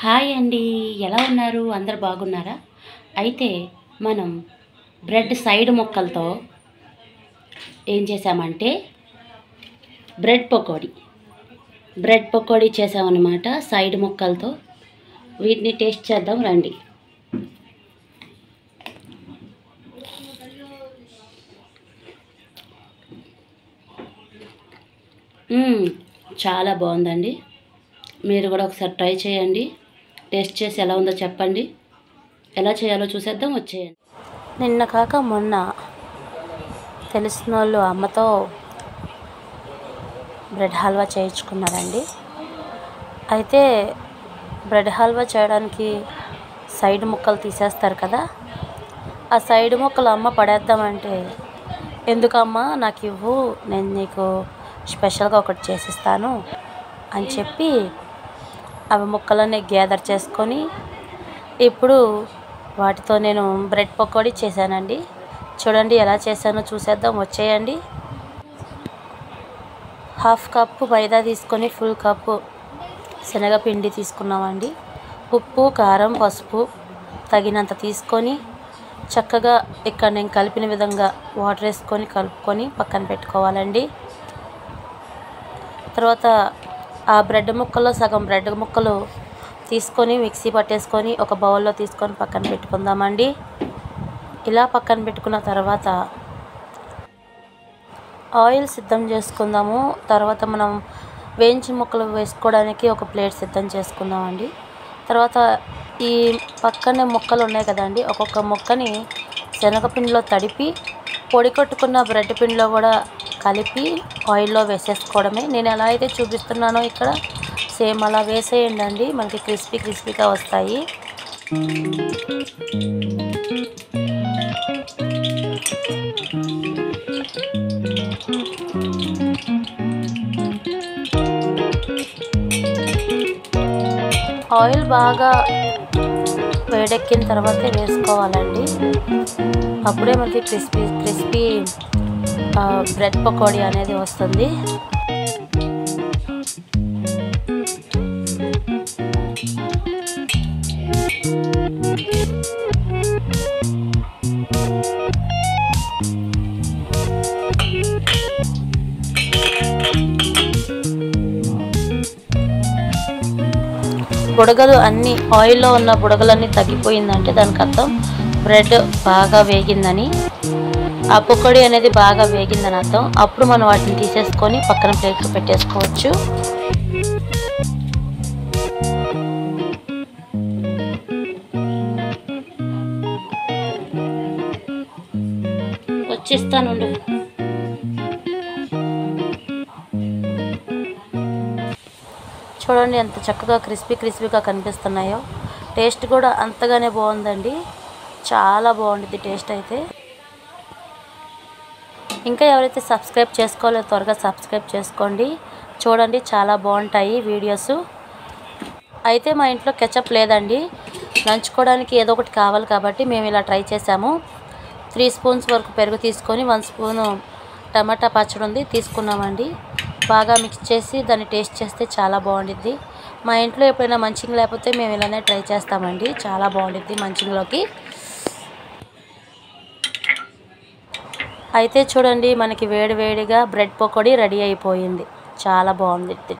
Hi అండి, ఎలా ఉన్నారు? అందరు బాగున్నారా? అయితే మనం బ్రెడ్ సైడ్ ముక్కలతో ఏం చేసామంటే బ్రెడ్ పకోడీ చేసామన్నమాట. సైడ్ ముక్కలతో వీటిని టేస్ట్ చేద్దాం రండి. చాలా బాగుందండి. మీరు కూడా ఒకసారి ట్రై చేయండి. టేస్ట్ చేసి ఎలా ఉందో చెప్పండి. ఎలా చేయాలో చూసేద్దాం, వచ్చేయండి. నిన్న కాక మొన్న తెలిసిన వాళ్ళు అమ్మతో బ్రెడ్ హల్వా చేయించుకున్నారండి. అయితే బ్రెడ్ హల్వా చేయడానికి సైడ్ ముక్కలు తీసేస్తారు కదా, ఆ సైడ్ ముక్కలు అమ్మ పడేద్దామంటే, ఎందుకమ్మా నాకు ఇవ్వు, నేను నీకు స్పెషల్గా ఒకటి చేసిస్తాను అని చెప్పి అవి ముక్కలన్నీ గ్యాదర్ చేసుకొని ఇప్పుడు వాటితో నేను బ్రెడ్ పకోడీ చేశానండి. చూడండి ఎలా చేశానో చూసేద్దాం, వచ్చేయండి. హాఫ్ కప్పు మైదా తీసుకొని ఫుల్ కప్పు శనగపిండి తీసుకున్నామండి. ఉప్పు, కారం, పసుపు తగినంత తీసుకొని చక్కగా ఇక్కడ నేను కలిపిన విధంగా వాటర్ వేసుకొని కలుపుకొని పక్కన పెట్టుకోవాలండి. తర్వాత ఆ బ్రెడ్ ముక్కల్లో సగం బ్రెడ్ ముక్కలు తీసుకొని మిక్సీ పట్టేసుకొని ఒక బౌల్లో తీసుకొని పక్కన పెట్టుకుందామండి. ఇలా పక్కన పెట్టుకున్న తర్వాత ఆయిల్ సిద్ధం చేసుకుందాము. తర్వాత మనం వేయించిన ముక్కలు వేసుకోవడానికి ఒక ప్లేట్ సిద్ధం చేసుకుందామండి. తర్వాత ఈ పక్కనే ముక్కలు ఉన్నాయి కదండి, ఒక్కొక్క ముక్కని శనగపిండిలో తడిపి పొడి కొట్టుకున్న బ్రెడ్ పిండిలో కూడా కలిపి ఆయిల్లో వేసేసుకోవడమే. నేను ఎలా అయితే చూపిస్తున్నానో ఇక్కడ సేమ్ అలా వేసేయండి, మనకి క్రిస్పీగా వస్తాయి. ఆయిల్ బాగా వేడెక్కిన తర్వాతే వేసుకోవాలండి, అప్పుడే మనకి క్రిస్పీ బ్రెడ్ పకోడీ అనేది వస్తుంది. బుడగలు అన్నీ ఆయిల్లో ఉన్న బుడగలన్నీ తగ్గిపోయిందంటే దానికి అర్థం బ్రెడ్ బాగా వేగిందని, ఆ పకోడీ అనేది బాగా వేగిందని అర్థం. అప్పుడు మనం వాటిని తీసేసుకొని పక్కన ప్లేట్లో పెట్టేసుకోవచ్చు. వచ్చేస్తానుండు. చూడండి ఎంత చక్కగా క్రిస్పీగా కనిపిస్తున్నాయో. టేస్ట్ కూడా అంతగానే బాగుందండి, చాలా బాగుంటుంది టేస్ట్ అయితే. ఇంకా ఎవరైతే సబ్స్క్రైబ్ చేసుకోలేదో త్వరగా సబ్స్క్రైబ్ చేసుకోండి. చూడండి చాలా బాగుంటాయి వీడియోస్. అయితే మా ఇంట్లో కెచప్ లేదండి, నంచుకోవడానికి ఏదో ఒకటి కావాలి కాబట్టి మేము ఇలా ట్రై చేసాము. 3 స్పూన్స్ వరకు పెరుగు తీసుకొని 1 స్పూను టమాటా పచ్చడి ఉంది తీసుకున్నామండి. బాగా మిక్స్ చేసి దాన్ని టేస్ట్ చేస్తే చాలా బాగుండిద్ది. మా ఇంట్లో ఎప్పుడైనా మంచింగ్ లేకపోతే మేము ఇలానే ట్రై చేస్తామండి, చాలా బాగుండిద్ది మంచింగ్లోకి. అయితే చూడండి మనకి వేడిగా బ్రెడ్ పకోడీ రెడీ అయిపోయింది, చాలా బాగుంది.